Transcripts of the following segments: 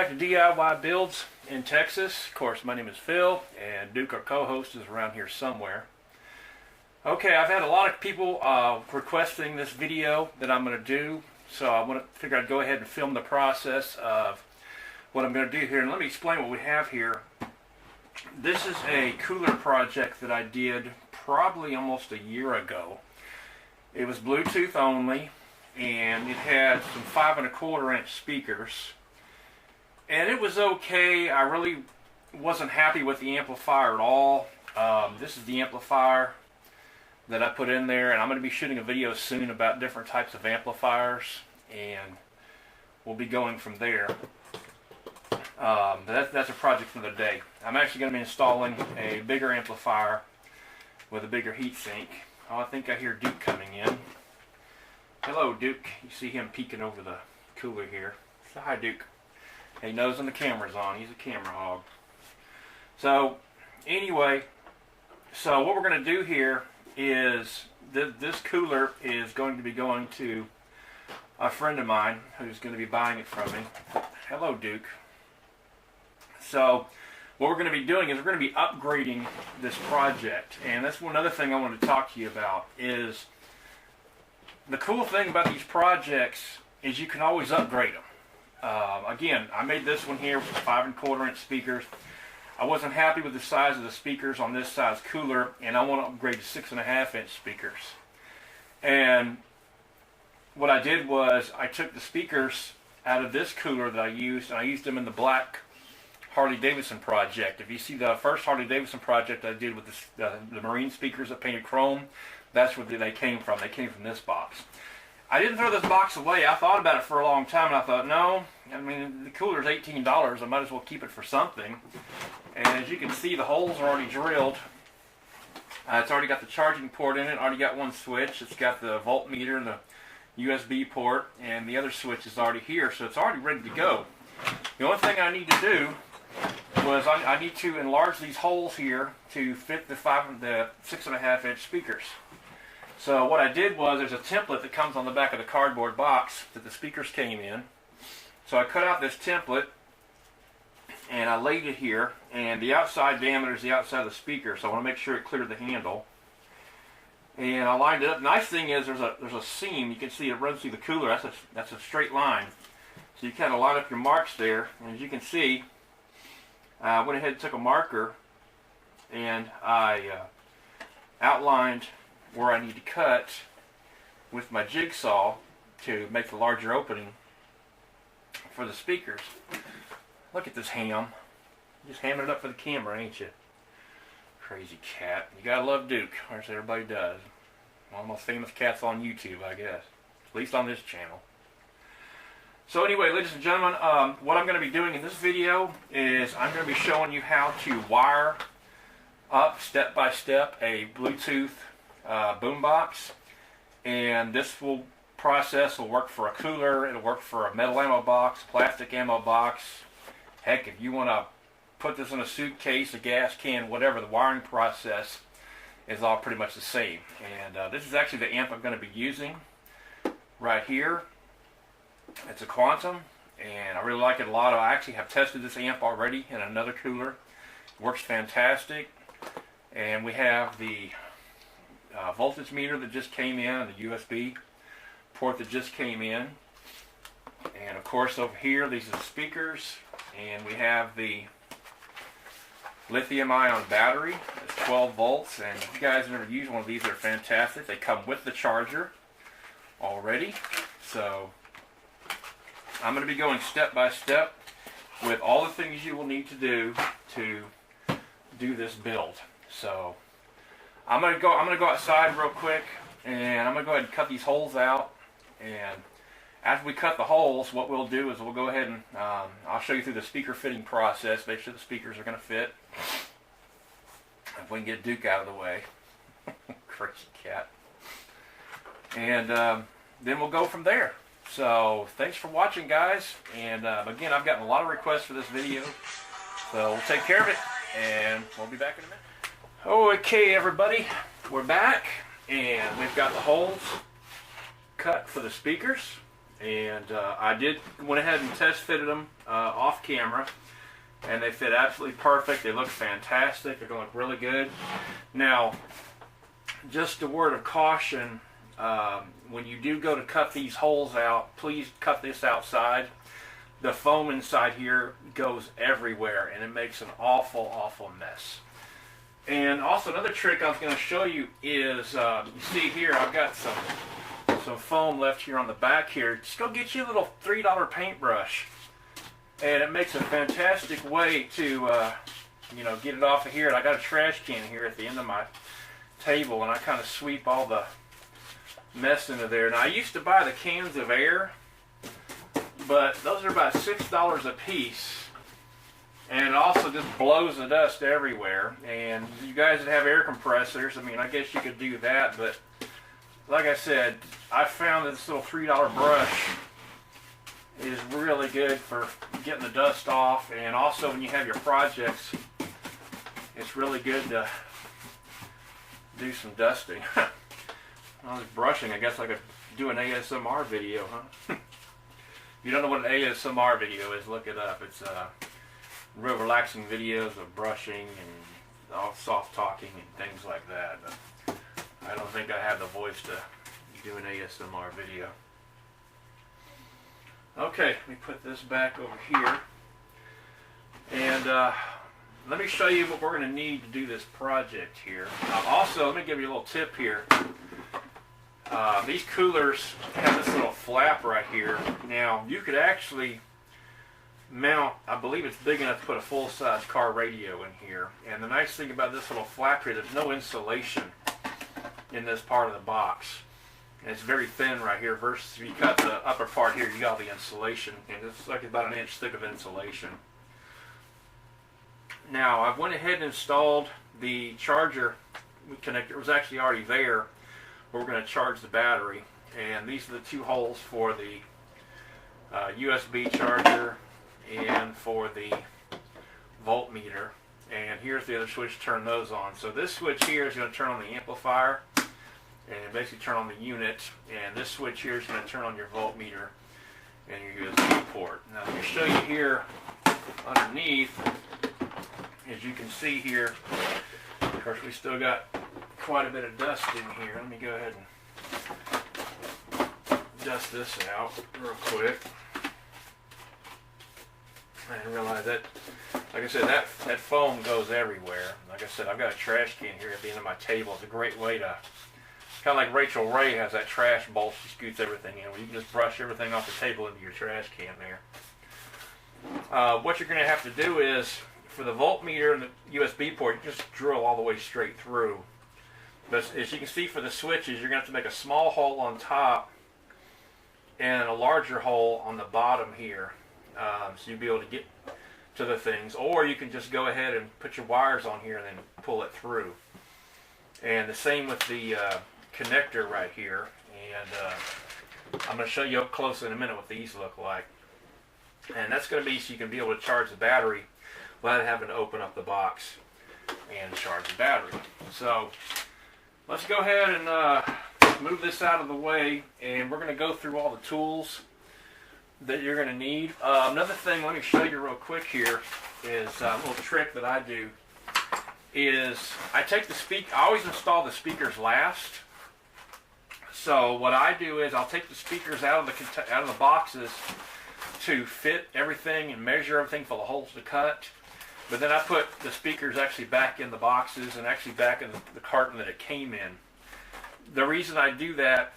back to DIY Builds in Texas. Of course, my name is Phil, and Duke, our co-host, is around here somewhere. Okay, I've had a lot of people requesting this video that I'm going to do, so I figured I'd go ahead and film the process of what I'm going to do here. And let me explain what we have here. This is a cooler project that I did probably almost a year ago. It was Bluetooth only, and it had some 5 1/4 inch speakers. And it was okay. I really wasn't happy with the amplifier at all. This is the amplifier that I put in there, and I'm going to be shooting a video soon about different types of amplifiers, and we'll be going from there. That's a project for the day. I'm actually going to be installing a bigger amplifier with a bigger heatsink. Oh, I think I hear Duke coming in. Hello, Duke. You see him peeking over the cooler here. Say hi, Duke. He knows when the camera's on. He's a camera hog. So, anyway, so what we're going to do here is this cooler is going to be going to a friend of mine who's going to be buying it from me. Hello, Duke. So, what we're going to be doing is we're going to be upgrading this project. And that's one other thing I want to talk to you about is the cool thing about these projects is you can always upgrade them. Again, I made this one here with 5 1/4 inch speakers. I wasn't happy with the size of the speakers on this size cooler, and I want to upgrade to 6 1/2 inch speakers. And what I did was I took the speakers out of this cooler that I used, and I used them in the black Harley-Davidson project. If you see the first Harley-Davidson project I did with the Marine speakers that painted chrome, that's where they came from. They came from this box. I didn't throw this box away. I thought about it for a long time, and I thought, no, I mean, the cooler's $18. I might as well keep it for something. And as you can see, the holes are already drilled. It's already got the charging port in it, already got one switch. It's got the voltmeter and the USB port, and the other switch is already here, so it's already ready to go. The only thing I need to do was I need to enlarge these holes here to fit the 6 1/2 inch speakers. So what I did was there's a template that comes on the back of the cardboard box that the speakers came in. So I cut out this template and I laid it here, and the outside diameter is the outside of the speaker, so I want to make sure it cleared the handle. And I lined it up. Nice thing is there's a seam. You can see it runs through the cooler. That's a straight line. So you kind of line up your marks there, and as you can see, I went ahead and took a marker and I outlined where I need to cut with my jigsaw to make the larger opening for the speakers. Look at this ham. Just hamming it up for the camera, ain't you? Crazy cat. You gotta love Duke, or as everybody does. One of the most famous cats on YouTube, I guess. At least on this channel. So anyway, ladies and gentlemen, what I'm going to be doing in this video is I'm going to be showing you how to wire up step by step a Bluetooth boombox, and this process will work for a cooler, it'll work for a metal ammo box, plastic ammo box. Heck, if you want to put this in a suitcase, a gas can, whatever, the wiring process is all pretty much the same. And this is actually the amp I'm going to be using right here. It's a Quantum, and I really like it a lot. I actually have tested this amp already in another cooler. It works fantastic. And we have the voltage meter that just came in, the USB port that just came in. And of course over here, these are the speakers, and we have the lithium-ion battery. It's 12 volts, and if you guys have never used one of these, they're fantastic. They come with the charger already. So I'm going to be going step by step with all the things you will need to do this build. So I'm going to go outside real quick, and I'm going to go ahead and cut these holes out. And after we cut the holes, what we'll do is we'll go ahead and I'll show you through the speaker fitting process, make sure the speakers are going to fit. If we can get Duke out of the way. Crazy cat. And then we'll go from there. So thanks for watching, guys, and again, I've gotten a lot of requests for this video, so we'll take care of it, and we'll be back in a minute. Okay, everybody, we're back, and we've got the holes cut for the speakers, and I went ahead and test fitted them off camera, and they fit absolutely perfect. They look fantastic. They're going to look really good. Now, just a word of caution, when you do go to cut these holes out, please cut this outside. The foam inside here goes everywhere, and it makes an awful mess. And also another trick I was going to show you is, you see here, I've got some foam left here on the back here. Just go get you a little $3 paintbrush, and it makes a fantastic way to get it off of here. And I got a trash can here at the end of my table, and I kind of sweep all the mess into there. Now, I used to buy the cans of air, but those are about $6 a piece, and it also just blows the dust everywhere. And you guys that have air compressors, I mean, I guess you could do that, but like I said, I found that this little $3 brush is really good for getting the dust off, and also when you have your projects, it's really good to do some dusting. I was brushing. I guess I could do an ASMR video, huh? If you don't know what an ASMR video is, look it up. It's real relaxing videos of brushing and all soft talking and things like that. But I don't think I have the voice to do an ASMR video. Okay, let me put this back over here. And let me show you what we're going to need to do this project here. Also, let me give you a little tip here. These coolers have this little flap right here. Now, you could actually mount, I believe it's big enough to put a full-size car radio in here. And the nice thing about this little flap here, there's no insulation in this part of the box. And it's very thin right here versus if you cut the upper part here, you got the insulation. And it's like about an inch thick of insulation. Now, I went ahead and installed the charger connector. It was actually already there. We're going to charge the battery, and these are the two holes for the USB charger and for the voltmeter. And here's the other switch to turn those on. So this switch here is going to turn on the amplifier and basically turn on the unit, and this switch here is going to turn on your voltmeter and your USB port. Now, let me show you here underneath. As you can see here, of course, we still got quite a bit of dust in here. Let me go ahead and dust this out real quick. I didn't realize that, like I said, that foam goes everywhere. Like I said, I've got a trash can here at the end of my table. It's a great way to, kind of like Rachel Ray has that trash bowl, she scoots everything in. Well, you can just brush everything off the table into your trash can there. What you're going to have to do is, for the voltmeter and the USB port, you just drill all the way straight through. But as you can see for the switches, you're going to have to make a small hole on top and a larger hole on the bottom here. So you'll be able to get to the things. Or you can just go ahead and put your wires on here and then pull it through. And the same with the connector right here. And I'm going to show you up close in a minute what these look like. And that's going to be so you can be able to charge the battery without having to open up the box and charge the battery. So let's go ahead and move this out of the way, and we're going to go through all the tools that you're going to need. Another thing, let me show you real quick here, is a little trick that I do, is I take the I always install the speakers last. So what I do is I'll take the speakers out of the boxes to fit everything and measure everything for the holes to cut. But then I put the speakers actually back in the boxes and actually back in the carton that it came in. The reason I do that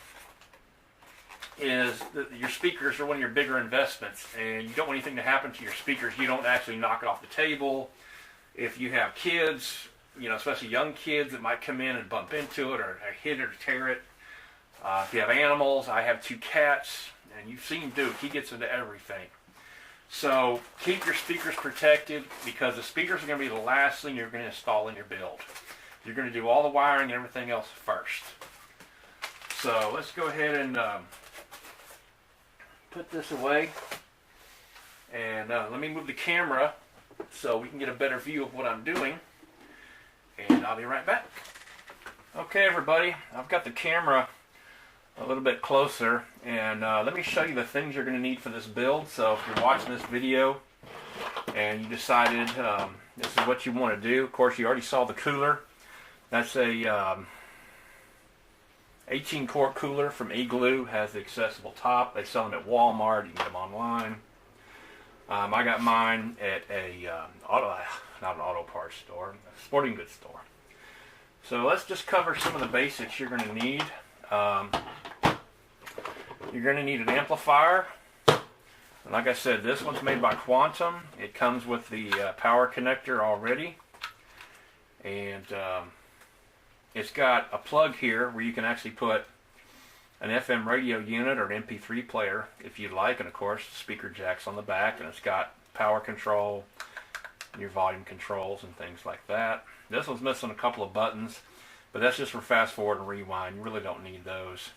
is that your speakers are one of your bigger investments, and you don't want anything to happen to your speakers. You don't actually knock it off the table. If you have kids, especially young kids that might come in and bump into it or hit it or tear it. If you have animals, I have 2 cats, and you've seen Duke. He gets into everything. So keep your speakers protected, because the speakers are going to be the last thing you're going to install in your build. You're going to do all the wiring and everything else first. So let's go ahead and put this away. And let me move the camera so we can get a better view of what I'm doing. And I'll be right back. Okay, everybody, I've got the camera a little bit closer, and let me show you the things you're going to need for this build. So if you're watching this video and you decided this is what you want to do, of course you already saw the cooler. That's a 18 quart cooler from Igloo, has the accessible top. They sell them at Walmart, you can get them online. I got mine at a not an auto parts store, a sporting goods store. So let's just cover some of the basics you're going to need. You're going to need an amplifier. And like I said, this one's made by Quantum. It comes with the power connector already. And it's got a plug here where you can actually put an FM radio unit or an MP3 player if you'd like. And of course, speaker jacks on the back. And it's got power control, your volume controls and things like that. This one's missing a couple of buttons, but that's just for fast forward and rewind. You really don't need those.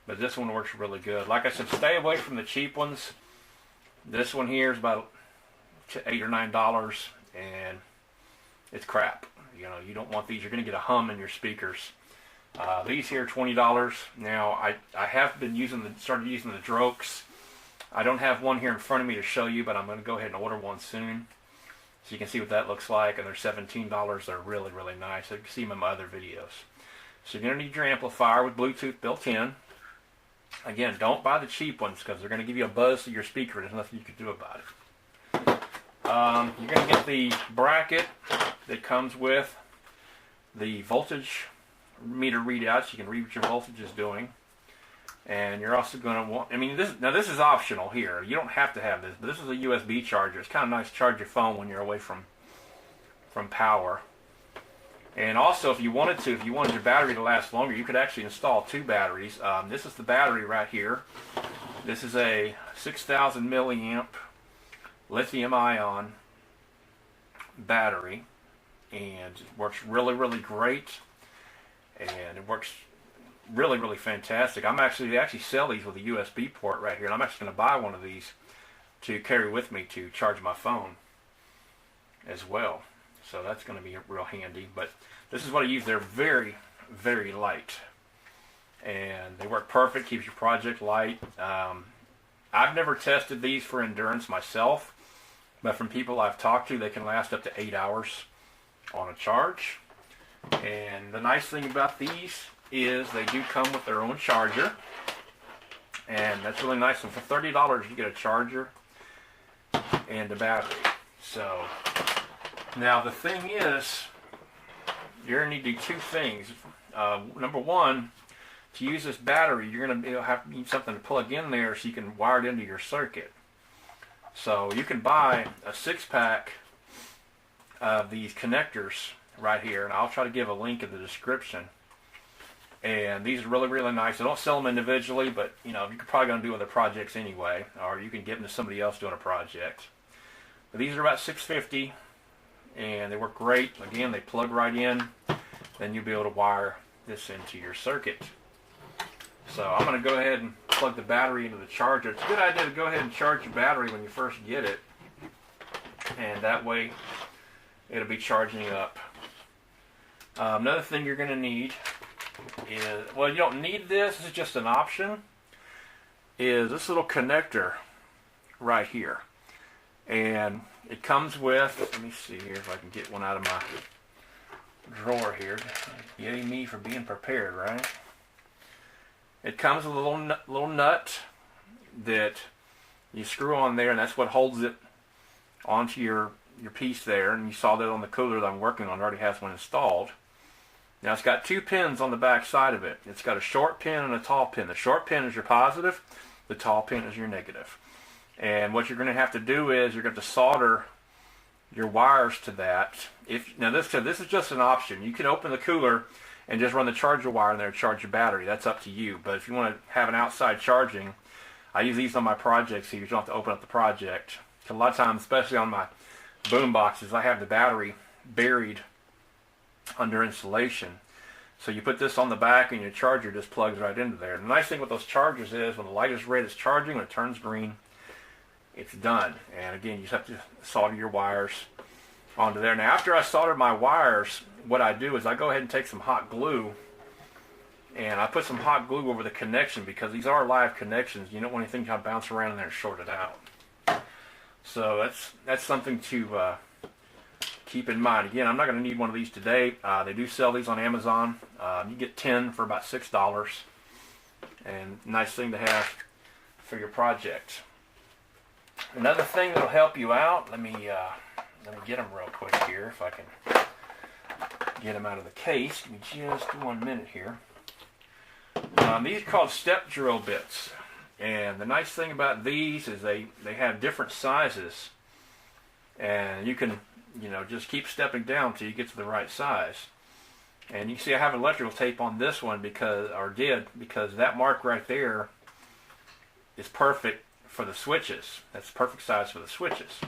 But this one works really good. Like I said, stay away from the cheap ones. This one here is about $8 or $9, and it's crap. You know, you don't want these. You're going to get a hum in your speakers. These here are $20. Now, I have been started using the Drokes. I don't have one here in front of me to show you, but I'm going to go ahead and order one soon, so you can see what that looks like. And they're $17. They're really, really nice. You can see them in my other videos. So you're going to need your amplifier with Bluetooth built in. Again, don't buy the cheap ones because they're going to give you a buzz to your speaker. There's nothing you can do about it. You're going to get the bracket that comes with the voltage meter readouts. You can read what your voltage is doing. And you're also going to want, this is optional here. You don't have to have this, but this is a USB charger. It's kind of nice to charge your phone when you're away from power. And also, if you wanted your battery to last longer, you could actually install two batteries. This is the battery right here. This is a 6,000 milliamp lithium-ion battery, and it works really, really great. And it works really, really fantastic. They actually sell these with a USB port right here, and I'm actually going to buy one of these to carry with me to charge my phone as well. So that's going to be real handy. But this is what I use. They're very, very light. And they work perfect, keeps your project light. I've never tested these for endurance myself, but from people I've talked to, they can last up to 8 hours on a charge. And the nice thing about these is they do come with their own charger. And that's really nice. And for $30, you get a charger and a battery. So now the thing is, you're going to need to do two things. Number one, to use this battery, you're going to need something to plug in there so you can wire it into your circuit. So you can buy a 6-pack of these connectors right here, and I'll try to give a link in the description. And these are really, really nice. They don't sell them individually, but you're probably going to do other projects anyway, or you can give them to somebody else doing a project. But these are about $6.50. And they work great. Again, they plug right in. Then you'll be able to wire this into your circuit. So I'm going to go ahead and plug the battery into the charger. It's a good idea to go ahead and charge your battery when you first get it. And that way it'll be charging up. Another thing you're going to need is, well, you don't need this. This is just an option. Is this little connector right here. And it comes with, let me see here if I can get one out of my drawer here. Yay me for being prepared, right? It comes with a little nut that you screw on there, and that's what holds it onto your piece there. And you saw that on the cooler that I'm working on. It already has one installed. Now it's got two pins on the back side of it. It's got a short pin and a tall pin. The short pin is your positive. The tall pin is your negative. And what you're going to have to do is you're going to solder your wires to that. Now this is just an option. You can open the cooler and just run the charger wire in there to charge your battery. That's up to you. But if you want to have an outside charging, I use these on my projects so you don't have to open up the project. A lot of times, especially on my boom boxes, I have the battery buried under insulation. So you put this on the back and your charger just plugs right into there. The nice thing with those chargers is when the light is red, it's charging. When it turns green, it's done. And again, you just have to solder your wires onto there. Now after I solder my wires, what I do is I go ahead and take some hot glue And I put some hot glue over the connection because these are live connections. You don't want anything to bounce around in there and short it out. So that's something to keep in mind. Again, I'm not going to need one of these today. They do sell these on Amazon. You get 10 for about $6. And nice thing to have for your project. Another thing that'll help you out, let me get them real quick here if I can get them out of the case. Give me just 1 minute here. These are called step drill bits, and the nice thing about these is they have different sizes, and you can just keep stepping down till you get to the right size. And you can see I have electrical tape on this one because that mark right there is perfect for the switches. That's the perfect size for the switches.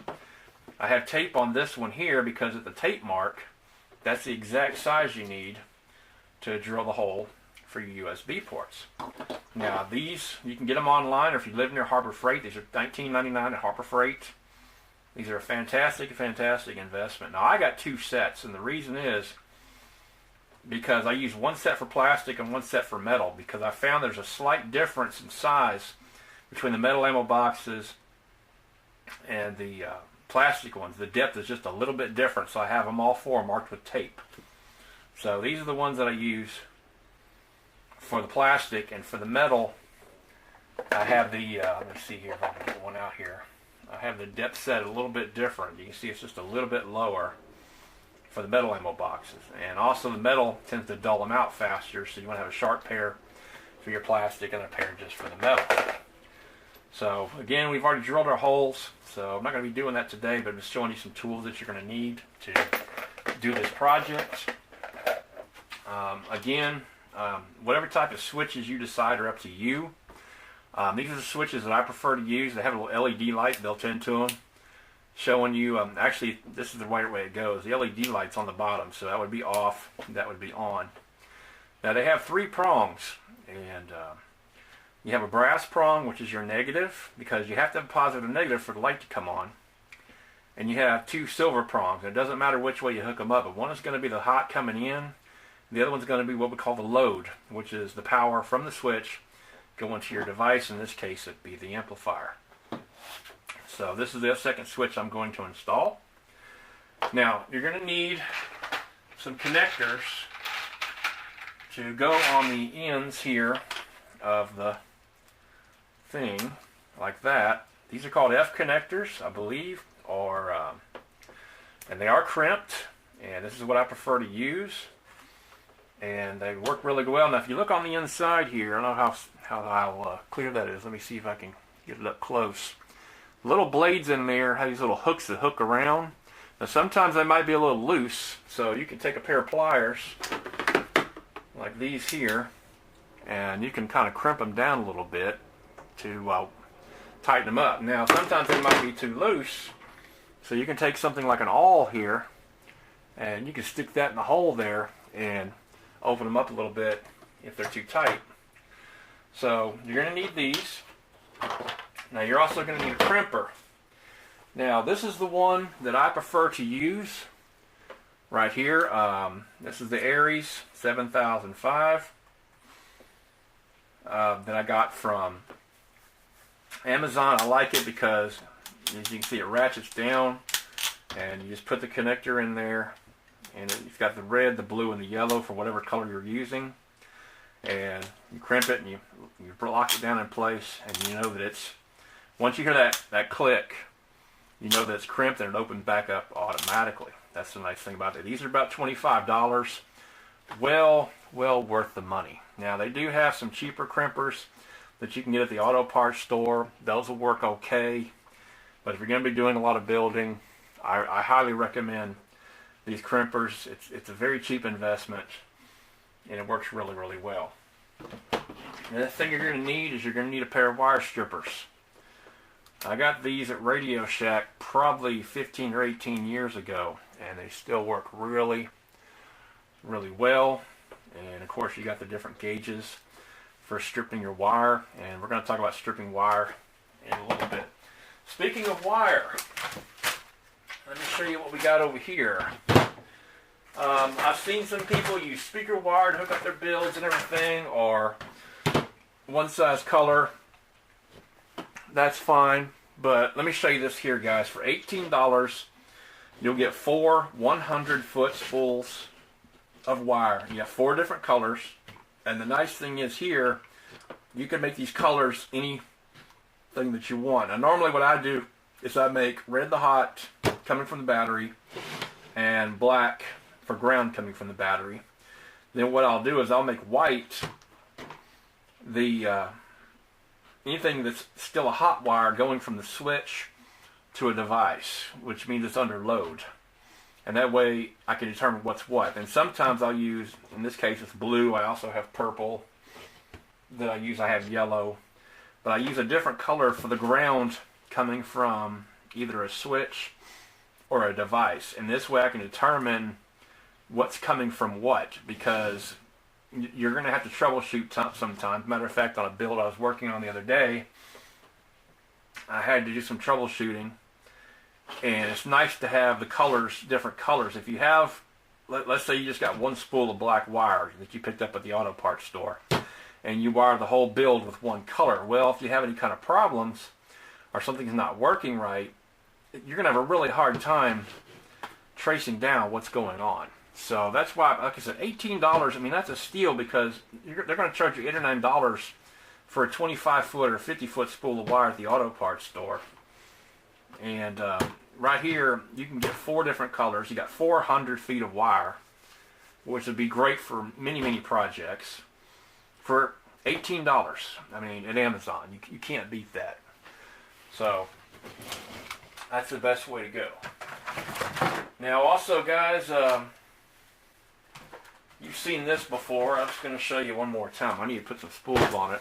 I have tape on this one here because at the tape mark, that's the exact size you need to drill the hole for your USB ports. Now these, you can get them online, or if you live near Harbor Freight, these are $19.99 at Harbor Freight. These are a fantastic investment. Now I got 2 sets, and the reason is because I use 1 set for plastic and 1 set for metal, because I found there's a slight difference in size between the metal ammo boxes and the plastic ones. The depth is just a little bit different, so I have them all 4 marked with tape. So these are the ones that I use for the plastic, and for the metal I have the let me see here if I can get one out here. I have the depth set a little bit different. You can see it's just a little bit lower for the metal ammo boxes, and also the metal tends to dull them out faster, so you want to have a sharp pair for your plastic and a pair just for the metal. So again, we've already drilled our holes, so I'm not going to be doing that today, but I'm just showing you some tools that you're going to need to do this project. Whatever type of switches you decide are up to you. These are the switches that I prefer to use. They have a little LED light built into them, showing you, actually this is the right way it goes. The LED light's on the bottom, so that would be off, that would be on. Now they have 3 prongs, and you have a brass prong, which is your negative, because you have to have a positive and negative for the light to come on. And you have 2 silver prongs. It doesn't matter which way you hook them up, but one is going to be the hot coming in. The other one's going to be what we call the load, which is the power from the switch going to your device. In this case, it'd be the amplifier. So this is the second switch I'm going to install. Now, you're going to need some connectors to go on the ends here of the thing, like that. These are called F connectors, I believe, and they are crimped, and this is what I prefer to use. And they work really well. Now if you look on the inside here, I don't know how clear that is. Let me see if I can get it up close. Little blades in there have these little hooks that hook around. Now sometimes they might be a little loose, so you can take a pair of pliers like these here, and you can kind of crimp them down a little bit to tighten them up. Now sometimes they might be too loose, so you can take something like an awl here, and you can stick that in the hole there and open them up a little bit if they're too tight. So you're going to need these. Now you're also going to need a crimper. Now this is the one that I prefer to use right here. This is the Aries 7005 that I got from Amazon. I like it because, as you can see, it ratchets down, and you just put the connector in there, and it's got the red, the blue, and the yellow for whatever color you're using. And you crimp it and you lock it down in place, and you know that it's, once you hear that click, you know that it's crimped and it opens back up automatically. That's the nice thing about it. These are about $25. Well worth the money. Now they do have some cheaper crimpers that you can get at the auto parts store. Those will work okay. But if you're going to be doing a lot of building, I highly recommend these crimpers. It's a very cheap investment, and it works really, really well. And the thing you're going to need is you're going to need a pair of wire strippers. I got these at Radio Shack probably 15 or 18 years ago, and they still work really, really well. And of course you got the different gauges for stripping your wire, and we're going to talk about stripping wire in a little bit. Speaking of wire, let me show you what we got over here. I've seen some people use speaker wire to hook up their builds and everything, or one size color. That's fine. But let me show you this here, guys. For $18, you'll get 4 100-foot spools of wire. You have 4 different colors. And the nice thing is here, you can make these colors anything that you want. Now, normally what I do is I make red the hot coming from the battery and black for ground coming from the battery. Then what I'll do is I'll make white the anything that's still a hot wire going from the switch to a device, which means it's under load. And that way I can determine what's what. And sometimes I'll use, in this case it's blue, I also have purple that I use, I have yellow. But I use a different color for the ground coming from either a switch or a device. And this way I can determine what's coming from what, because you're going to have to troubleshoot sometimes. Matter of fact, on a build I was working on the other day, I had to do some troubleshooting, and it's nice to have the colors, different colors. If you have, let's say you just got one spool of black wire that you picked up at the auto parts store, and you wire the whole build with one color. Well, if you have any kind of problems or something's not working right, you're going to have a really hard time tracing down what's going on. So that's why, like I said, $18, I mean, that's a steal, because they're going to charge you $8 or $9 for a 25-foot or 50-foot spool of wire at the auto parts store. And right here, you can get 4 different colors. You got 400 feet of wire, which would be great for many, many projects, for $18. I mean, at Amazon, you can't beat that. So that's the best way to go. Now, also, guys, you've seen this before. I'm just going to show you one more time. I need to put some spools on it.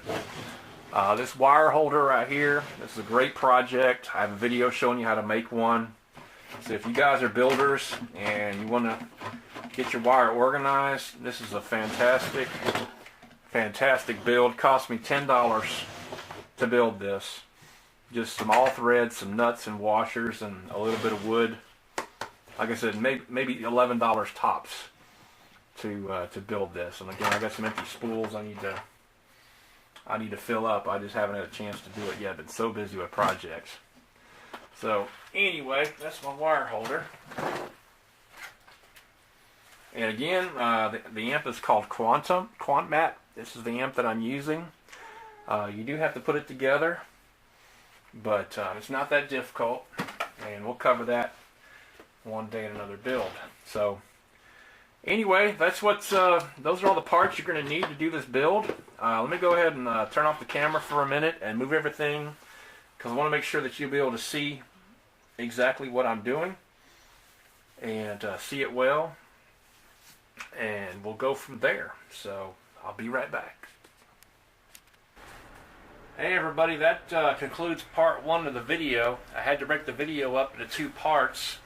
This wire holder right here, this is a great project. I have a video showing you how to make one. So if you guys are builders and you want to get your wire organized, this is a fantastic build. Cost me $10 to build this. Just some all threads, some nuts and washers, and a little bit of wood. Like I said, maybe $11 tops to build this. And again, I got some empty spools I need to fill up. I just haven't had a chance to do it yet. I've been so busy with projects. So anyway, that's my wire holder. And again, the amp is called QuantMat. This is the amp that I'm using. You do have to put it together, but it's not that difficult, and we'll cover that one day in another build. So anyway, that's those are all the parts you're going to need to do this build. Let me go ahead and turn off the camera for a minute and move everything, because I want to make sure that you'll be able to see exactly what I'm doing and see it well, and we'll go from there. So I'll be right back. Hey everybody, that concludes part 1 of the video. I had to break the video up into 2 parts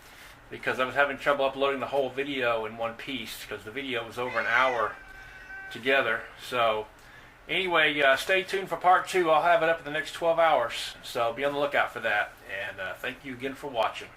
because I was having trouble uploading the whole video in one piece, because the video was over an hour together. So anyway, stay tuned for part 2. I'll have it up in the next 12 hours, so be on the lookout for that. And thank you again for watching.